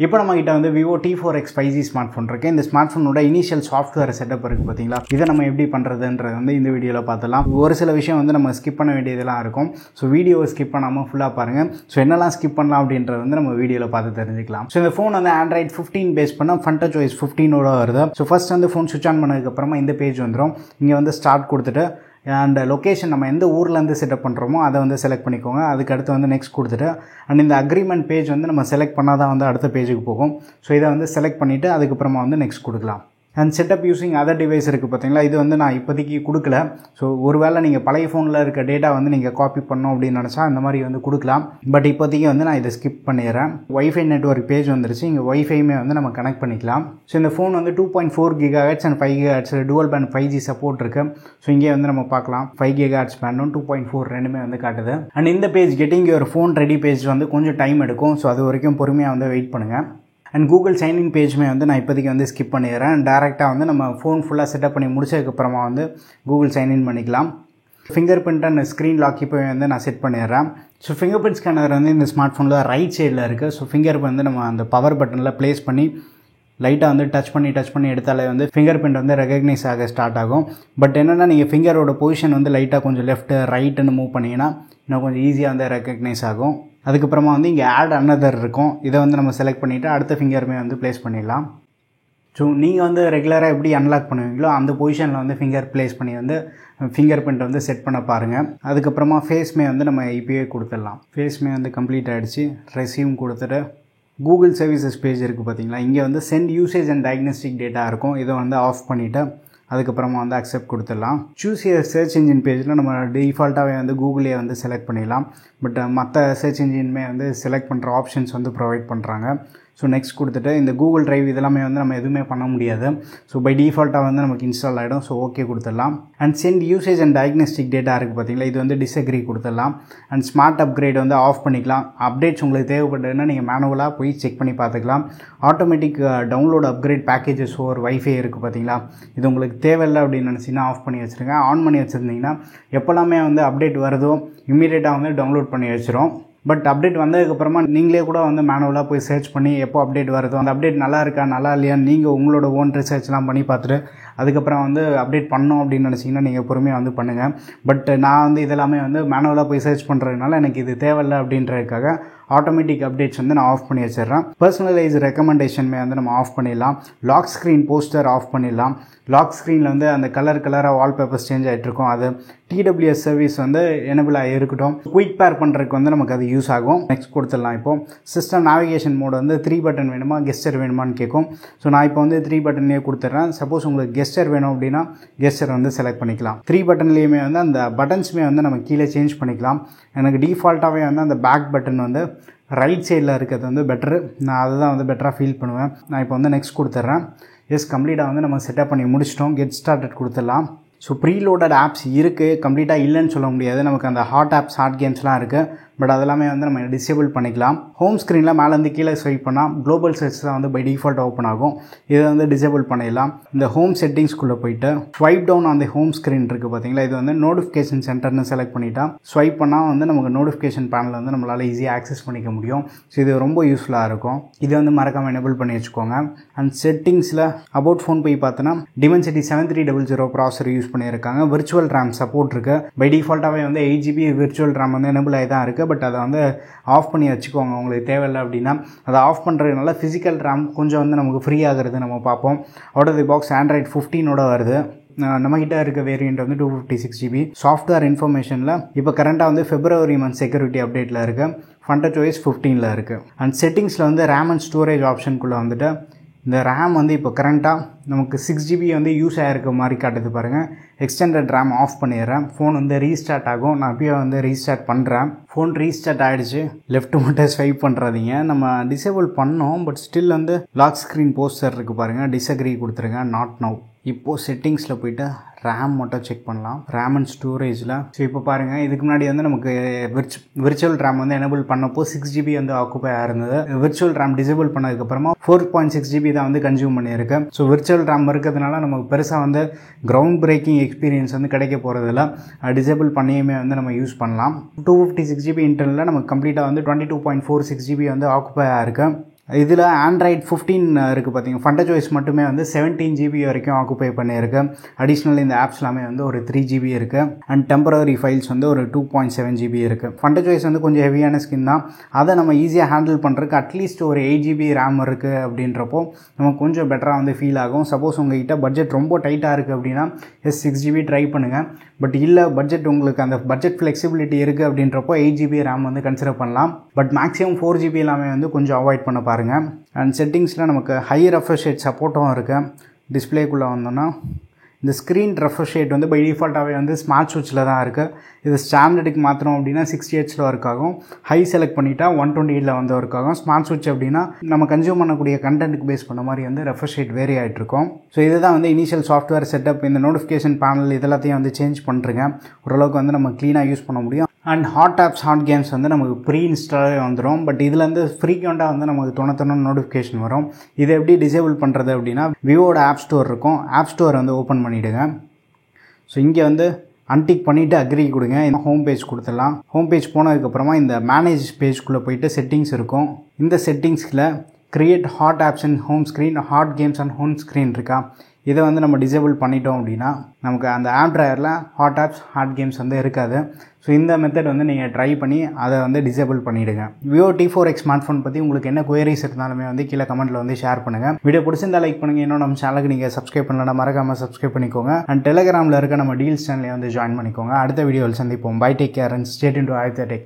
இப்போ நம்ம கிட்ட வந்து Vivo T4X 5G smart phone இருக்குது. இந்த ஸ்மார்ட் ஃபோனோட இனிஷியல் சாஃப்ட்வேர் செட்டப் இருக்குது பார்த்தீங்களா, இதை நம்ம எப்படி பண்ணுறதுன்றது வந்து இந்த வீடியோவில் பார்த்துலாம். ஒரு சில விஷயம் வந்து நம்ம ஸ்கிப் பண்ண வேண்டியதெல்லாம் இருக்கும். ஸோ வீடியோவை ஸ்கிப் பண்ணாமல் ஃபுல்லாக பாருங்கள். ஸோ என்னெல்லாம் ஸ்கிப் பண்ணலாம் அப்படின்றது வந்து நம்ம வீடியோவில் பார்த்து தெரிஞ்சுக்கலாம். ஸோ இந்த ஃபோன் வந்து Android 15 பேஸ் பண்ணால் FunTouchOS 15ஓட வருது. ஸோ ஃபர்ஸ்ட் வந்து ஃபோன் சுவிச் ஆன் பண்ணதுக்கப்புறமா இந்த பேஜ் வந்துடும். இங்கே வந்து ஸ்டார்ட் கொடுத்துட்டு அண்ட் லொக்கேஷன் நம்ம எந்த ஊர்லேருந்து செட்டப் பண்ணுறோமோ அதை வந்து செலக்ட் பண்ணிக்கோங்க. அதுக்கடுத்து வந்து நெக்ஸ்ட் கொடுத்துட்டு அண்ட் இந்த அக்ரிமெண்ட் பேஜ் வந்து நம்ம செலக்ட் பண்ணால் தான் வந்து அடுத்த பேஜுக்கு போகும். ஸோ இதை வந்து செலக்ட் பண்ணிவிட்டு அதுக்கப்புறமா வந்து நெக்ஸ்ட் கொடுக்கலாம். And setup using other device இருக்குது பார்த்தீங்களா, இது வந்து நான் இப்போதைக்கு கொடுக்கல. ஸோ ஒருவேளை நீங்கள் பழைய ஃபோனில் இருக்க டேட்டா வந்து நீங்கள் காப்பி பண்ணணும் அப்படின்னு நினச்சா அந்த மாதிரி வந்து கொடுக்கலாம். பட் இப்போதைக்கு வந்து நான் இதை ஸ்கிப் பண்ணிடுறேன். வைஃபை நெட்வொர்க் பேஜ் வந்துருச்சு. இங்கே வைஃபையுமே வந்து நம்ம கனெக்ட் பண்ணிக்கலாம். ஸோ இந்த ஃபோன் வந்து 2.4 GHz and 5 GHz dual band 5G support இருக்குது. ஸோ இங்கே வந்து நம்ம பார்க்கலாம் 5 GHz பேண்டும் 2.4 ரெண்டுமே வந்து காட்டுது. அண்ட் இந்த page getting your phone ready page வந்து கொஞ்சம் டைம் எடுக்கும். ஸோ அது வரைக்கும் பொறுமையாக வந்து வெயிட் பண்ணுங்கள். அண்ட் கூகுள் சைன்இன் பேஜுமே வந்து நான் இப்போதைக்கு வந்து ஸ்கிப் பண்ணிடுறேன். டேரெக்டாக வந்து நம்ம ஃபோன் ஃபுல்லாக செட்டப் பண்ணி முடிச்சதுக்கப்புறமா வந்து கூகுள் சைன்இன் பண்ணிக்கலாம். Fingerprint and screen lock இப்போ வந்து நான் செட் பண்ணிடுறேன். ஸோ ஃபிங்கர் பிரிண்ட் ஸ்கேனர் வந்து இந்த ஸ்மார்ட் ஃபோனில் ரைட் சைடில் இருக்குது. ஸோ ஃபிங்கர் வந்து நம்ம அந்த பவர் பட்டனில் ப்ளேஸ் பண்ணி லைட்டாக வந்து டச் பண்ணி எடுத்தாலே வந்து ஃபிங்கர் பிரிண்ட் வந்து ரெகக்னைஸ் ஆக ஸ்டார்ட் ஆகும். பட் என்னென்னா நீங்கள் ஃபிங்கரோட பொசிஷன் வந்து லைட்டாக கொஞ்சம் லெஃப்ட்டு ரைட்டுன்னு மூவ் பண்ணிங்கன்னா இன்னும் கொஞ்சம் ஈஸியாக வந்து ரெகக்னைஸ் ஆகும். அதுக்கப்புறமா வந்து இங்கே ஆட் அனதர் இருக்கும். இதை வந்து நம்ம செலக்ட் பண்ணிவிட்டு அடுத்த ஃபிங்கருமே வந்து ப்ளேஸ் பண்ணிடலாம். ஸோ நீங்கள் வந்து ரெகுலராக எப்படி அன்லாக் பண்ணுவீங்களோ அந்த பொசிஷனில் வந்து ஃபிங்கர் ப்ளேஸ் பண்ணி வந்து ஃபிங்கர் பிரிண்ட் வந்து செட் பண்ண பாருங்கள். அதுக்கப்புறமா ஃபேஸ்மே வந்து நம்ம இப்போயே கொடுத்துடலாம். ஃபேஸ்மே வந்து கம்ப்ளீட் ஆகிடுச்சு. ரெஸ்யூம் கொடுத்துட்டு கூகுள் சர்வீசஸ் பேஜ் இருக்குது பார்த்தீங்களா, இங்கே வந்து send usage and diagnostic data இருக்கும். இதை வந்து ஆஃப் பண்ணிவிட்டு அதுக்கப்புறமா வந்து அக்செப்ட் கொடுத்துடலாம். சூஸ் யுவர் சர்ச் இன்ஜின் பேஜில் நம்ம டிஃபால்ட்டாகவே வந்து கூகுளே வந்து செலக்ட் பண்ணிடலாம். பட் மற்ற சர்ச் இன்ஜினுமே வந்து செலக்ட் பண்ணுற ஆப்ஷன்ஸ் வந்து ப்ரொவைட் பண்ணுறாங்க. ஸோ நெக்ஸ்ட் கொடுத்துட்டு இந்த கூகுள் டிரைவ் இதெல்லாமே வந்து நம்ம எதுவுமே பண்ண முடியாது. ஸோ பை டிஃபால்ட்டாக வந்து நமக்கு இன்ஸ்டால் ஆகிடும். ஸோ ஓகே கொடுத்துடலாம். And send usage and diagnostic data இருக்குது பார்த்தீங்களா, இது வந்து டிஸ்அக்ரி கொடுத்துடலாம். அண்ட் ஸ்மார்ட் அப்கிரேட் வந்து ஆஃப் பண்ணிக்கலாம். அப்டேட்ஸ் உங்களுக்கு தேவைப்பட்டதுன்னா நீங்கள் மேனுவலாக போய் செக் பண்ணி பார்த்துக்கலாம். Automatic download upgrade packages over wifi இருக்குது பார்த்தீங்களா, இது உங்களுக்கு தேவையில்லை அப்படின்னு நினச்சிங்கன்னா ஆஃப் பண்ணி வச்சுருங்க. ஆன் பண்ணி வச்சுருந்தீங்கன்னா எப்போல்லாமே வந்து அப்டேட் வருதோ இம்மீடியட்டாக வந்து டவுன்லோட் பண்ணி வச்சிரும். பட் அப்டேட் வந்ததுக்கப்புறமா நீங்களே கூட வந்து மேனுவலாக போய் சர்ச் பண்ணி எப்போ அப்டேட் வருதோ அந்த அப்டேட் நல்லா இருக்கா நல்லா இல்லையான்னு நீங்கள் உங்களோட ஓன் ரிசர்ச்லாம் பண்ணி பார்த்துட்டு அதுக்கப்புறம் வந்து அப்டேட் பண்ணோம் அப்படின்னு நினச்சிங்கன்னா நீங்கள் பொறுமையாக வந்து பண்ணுங்கள். பட் நான் வந்து இதெல்லாமே வந்து மேனுவலாக போய் சர்ச் பண்ணுறதுனால எனக்கு இது தேவையில்லை அப்படின்றதுக்காக ஆட்டோமேட்டிக் அப்டேட்ஸ் வந்து நான் ஆஃப் பண்ணி வச்சிடுறேன். பர்சனலைஸ் ரெக்கமெண்டேஷனுமே வந்து நம்ம ஆஃப் பண்ணிடலாம். லாக் ஸ்க்ரீன் போஸ்டர் ஆஃப் பண்ணிடலாம். லாக் ஸ்க்ரீனில் வந்து அந்த கலராக வால்பேப்பர்ஸ் சேஞ்ச் ஆகிட்டு இருக்கும். அது TWS சர்வீஸ் வந்து எனபிள் ஆகி இருக்கட்டும். குயிக் பேர் பண்ணுறதுக்கு வந்து நமக்கு அது யூஸ் ஆகும். நெக்ஸ்ட் கொடுத்துடலாம். இப்போ சிஸ்டம் நேவிகேஷன் மோட் வந்து 3 பட்டன் வேணுமா கெஸ்டர் வேணுமான்னு கேட்கும். ஸோ நான் இப்போ வந்து 3 பட்டன்லேயே கொடுத்துட்றேன். சப்போஸ் உங்களுக்கு கெஸ்டர் வேணும் அப்படின்னா கெஸ்டர் வந்து செலக்ட் பண்ணிக்கலாம். 3 பட்டன்லேயுமே வந்து அந்த பட்டன்ஸுமே வந்து நம்ம கீழே சேஞ்ச் பண்ணிக்கலாம். எனக்கு டிஃபால்ட்டாகவே வந்து அந்த பேக் பட்டன் வந்து ரைட் சைடில் இருக்கிறது வந்து பெட்ரு. நான் அதை தான் வந்து பெட்டராக ஃபீல் பண்ணுவேன். நான் இப்போ வந்து நெக்ஸ்ட் கொடுத்துட்றேன். எஸ் கம்ப்ளீட்டாக வந்து நம்ம செட்டப் பண்ணி முடிச்சிட்டோம். கெட் ஸ்டார்டட் கொடுத்துடலாம். ஸோ ப்ரீலோடட் ஆப்ஸ் இருக்குது, கம்ப்ளீட்டாக இல்லைன்னு சொல்ல முடியாது. நமக்கு அந்த ஹாட் ஆப்ஸ் ஹாட் கேம்ஸ்லாம் இருக்குது. பட் அதெல்லாமே வந்து நம்ம டிசேபிள் பண்ணிக்கலாம். ஹோம் ஸ்க்ரீனில் மேலேருந்து கீழே ஸ்வைப் பண்ணால் குளோபல் சர்ச் தான் வந்து பை டிஃபால்ட் ஓப்பன் ஆகும். இதை வந்து டிசேபிள் பண்ணிடலாம். இந்த ஹோம் செட்டிங்ஸ்குள்ளே போயிட்டு ஸ்வைப் டவுன் அந்த ஹோம் ஸ்க்ரீன் இருக்குது பார்த்தீங்களா, இது வந்து நோட்டிஃபிகேஷன் சென்டர்னு செலக்ட் பண்ணிட்டா ஸ்வைப் பண்ணால் வந்து நமக்கு நோட்டிஃபிகேஷன் பேனல் வந்து நம்மளால் ஈஸியாக ஆக்சஸ் பண்ணிக்க முடியும். ஸோ இது ரொம்ப யூஸ்ஃபுல்லாக இருக்கும். இது வந்து மறக்காமல் எனேபிள் பண்ணி வச்சுக்கோங்க. அண்ட் செட்டிங்ஸில் அபவுட் ஃபோன் போய் பார்த்தோன்னா Dimensity 7300 ப்ராசர் யூஸ் பண்ணியிருக்காங்க. விர்ச்சுவல் ரேம் சப்போர்ட் இருக்குது. பை டிஃபால்ட்டாகவே வந்து 8 GB விர்ச்சுவல் ரேம் வந்து எனேபிள் ஆகி தான் இருக்குது. பட் அதை வந்து ஆஃப் பண்ணி வச்சுக்கோங்க உங்களுக்கு தேவையில்லை அப்படின்னா. அதை ஆஃப் பண்ணுறதுனால ஃபிசிக்கல் ரேம் கொஞ்சம் வந்து நமக்கு ஃப்ரீ ஆகிறது நம்ம பார்ப்போம். Out of the box Android 15ஓட வருது. நம்மகிட்ட இருக்க வேரியண்ட் வந்து 256 GB. சாஃப்ட்வேர் இன்ஃபர்மேஷனில் இப்போ கரண்ட்டாக வந்து February month செக்யூரிட்டி அப்டேட்டில் இருக்குது. FunTouchOS 15ல் இருக்குது. அண்ட் செட்டிங்ஸில் வந்து ரேம் அண்ட் ஸ்டோரேஜ் ஆப்ஷனுக்குள்ளே வந்துட்டு இந்த ரேம் வந்து இப்போ கரண்ட்டாக நமக்கு 6 GB வந்து யூஸ் ஆகிருக்க மாதிரி காட்டுது பாருங்கள். எக்ஸ்டெண்டட் ரேம் ஆஃப் பண்ணிடுறேன். ஃபோன் வந்து ரீஸ்டார்ட் ஆகும். நான் இப்போயே வந்து ரீஸ்டார்ட் பண்ணுறேன். ஃபோன் ரீஸ்டார்ட் ஆகிடுச்சு. லெஃப்ட் மட்டும் ஸ்வைப் பண்ணுறாதீங்க. நம்ம டிசேபிள் பண்ணோம். பட் ஸ்டில் வந்து லாக் ஸ்க்ரீன் போஸ்டர் இருக்குது பாருங்கள். டிஸ்அக்ரி கொடுத்துருங்க. Not now. இப்போது செட்டிங்ஸில் போய்ட்டு ரேம் மட்டும் செக் பண்ணலாம். ரேம் அண்ட் ஸ்டோரேஜில் ஸோ இப்போ பாருங்கள், இதுக்கு முன்னாடி வந்து நமக்கு விர்ச்சுவல் ரேம் வந்து எனேபிள் பண்ணப்போ 6 GB வந்து ஆக்குபை ஆயிருந்தது. விர்ச்சுவல் ரேம் டிசேபிள் பண்ணதுக்கப்புறமா 4.6 GB தான் வந்து கன்சியூம் பண்ணியிருக்கு. ஸோ விர்ச்சுவல் ரேம் இருக்கிறதுனால நமக்கு பெருசாக வந்து கிரவுண்ட் பிரேக்கிங் எக்ஸ்பீரியன்ஸ் வந்து கிடைக்க போகிறதில்ல. டிசேபிள் பண்ணியுமே வந்து நம்ம யூஸ் பண்ணலாம். 256 GB இன்டர்னலில் நமக்கு கம்ப்ளீட்டாக வந்து 22.46 GB வந்து ஆக்குபை ஆயிருக்கு. இதில் ஆண்ட்ராய்ட் 15 இருக்குது பார்த்தீங்க. ஃபண்டர் சாய்ஸ் மட்டுமே வந்து 17 GB வரைக்கும் ஆக்குபை பண்ணியிருக்கு. அடிஷ்னல் இந்த ஆப்ஸ் எல்லாமே வந்து ஒரு 3 GB இருக்குது. அண்ட் டெம்பரரி ஃபைல்ஸ் வந்து ஒரு 2.7 GB இருக்குது. ஃபண்டர் சாய்ஸ் வந்து கொஞ்சம் ஹெவியான ஸ்கின் தான். அதை நம்ம ஈஸியாக ஹேண்டில் பண்ணுறதுக்கு அட்லீஸ்ட் ஒரு 8 GB ரேம் இருக்குது அப்படின்றப்போ நமக்கு கொஞ்சம் பெட்டராக வந்து ஃபீல் ஆகும். சப்போஸ் உங்கள்கிட்ட பட்ஜெட் ரொம்ப டைட்டாக இருக்குது அப்படின்னா 6 GB ட்ரை பண்ணுங்கள். பட் இல்லை பட்ஜெட் உங்களுக்கு அந்த பட்ஜெட் ஃப்ளெக்சிபிலிட்டி இருக்குது அப்படின்றப்போ 8 GB ரேம் வந்து கன்சிடர் பண்ணலாம். பட் மேக்ஸிமம் 4 GB எல்லாமே வந்து கொஞ்சம் அவாய்ட் பண்ண பாருங்கள். அண்ட் செட்டிங்ஸில் நமக்கு ஹை ரெஃப்ரெஷ் ரேட் சப்போர்ட்டும் இருக்குது. டிஸ்பிளேக்குள்ளே வந்தோன்னா இந்த ஸ்க்ரீன் ரெஃப்ரெஷ் ரேட் வந்து பை டிஃபால்ட்டாகவே வந்து ஸ்மார்ட் சுவிட்சில் தான் இருக்குது. இது ஸ்டாண்டர்டுக்கு மாத்திரம் அப்படின்னா 60 Hz ஒர்க் ஆகும். ஹை செலக்ட் பண்ணிட்டா 128 வந்து ஒர்க் ஆகும். ஸ்மார்ட் சுவிட்ச் அப்படின்னா நம்ம கன்சியூம் பண்ணக்கூடிய கண்டென்ட்டுக்கு பேஸ் பண்ண மாதிரி வந்து ரெஃப்ரெஷ் ரேட் வேரி ஆகிட்டு இருக்கும். ஸோ இதுதான் வந்து இனிஷியல் சாஃப்ட்வேர் செட்டப். இந்த நோட்டிஃபிகேஷன் பேனல் இதெல்லாத்தையும் வந்து சேஞ்ச் பண்ணுறேங்க. ஓரளவுக்கு வந்து நம்ம க்ளீனாக யூஸ் பண்ண முடியும். And hot apps hot games வந்து நமக்கு ப்ரீ இன்ஸ்டாலே வந்துடும். பட் இதுலேருந்து ஃப்ரீக்வெண்ட்டாக வந்து நமக்கு தொண்ணூத்தொன்று நோட்டிஃபிகேஷன் வரும். இதை எப்படி டிசேபிள் பண்ணுறது அப்படின்னா விவோட ஆப் ஸ்டோர் இருக்கும். ஆப் ஸ்டோர் வந்து ஓப்பன் பண்ணிவிடுங்க. ஸோ இங்கே வந்து அன்டிக் பண்ணிவிட்டு அக்ரி கொடுங்க. இந்த ஹோம் பேஜ் கொடுத்துடலாம். ஹோம் பேஜ் போனதுக்கப்புறமா இந்த மேனேஜ் பேஜ்குள்ளே போயிட்டு செட்டிங்ஸ் இருக்கும். இந்த செட்டிங்ஸில் create hot apps and home screen, hot games and home screen இருக்கா, இதை வந்து நம்ம டிசேபிள் பண்ணிட்டோம் அப்படின்னா நமக்கு அந்த ஆப் ட்ராயரில் ஹாட் ஆப்ஸ் ஹாட் கேம்ஸ் வந்து இருக்காது. ஸோ இந்த மெத்தட் வந்து நீங்கள் ட்ரை பண்ணி அதை வந்து டிசேபிள் பண்ணிவிடுங்க. விவோ T4X ஸ்மார்ட் ஃபோன் பற்றி உங்களுக்கு என்ன குயரிஸ் இருந்தாலுமே வந்து கீழே கமெண்ட்டில் வந்து ஷேர் பண்ணுங்கள். வீடியோ பிடிச்சிருந்தா லைக் பண்ணுங்கள். இன்னும் நம்ம சேனலுக்கு நீங்கள் சப்ஸ்கிரைப் பண்ணலன்னா மறக்காமல் சப்ஸ்கிரைப் பண்ணிக்கோங்க. அண்ட் டெலிகிராமில் இருக்க நம்ம டீல்ஸ் சேனலை வந்து ஜாயின் பண்ணிக்கோங்க. அடுத்த வீடியோவில் சந்திப்போம். Bye, take care and stay tuned to Aditya tech.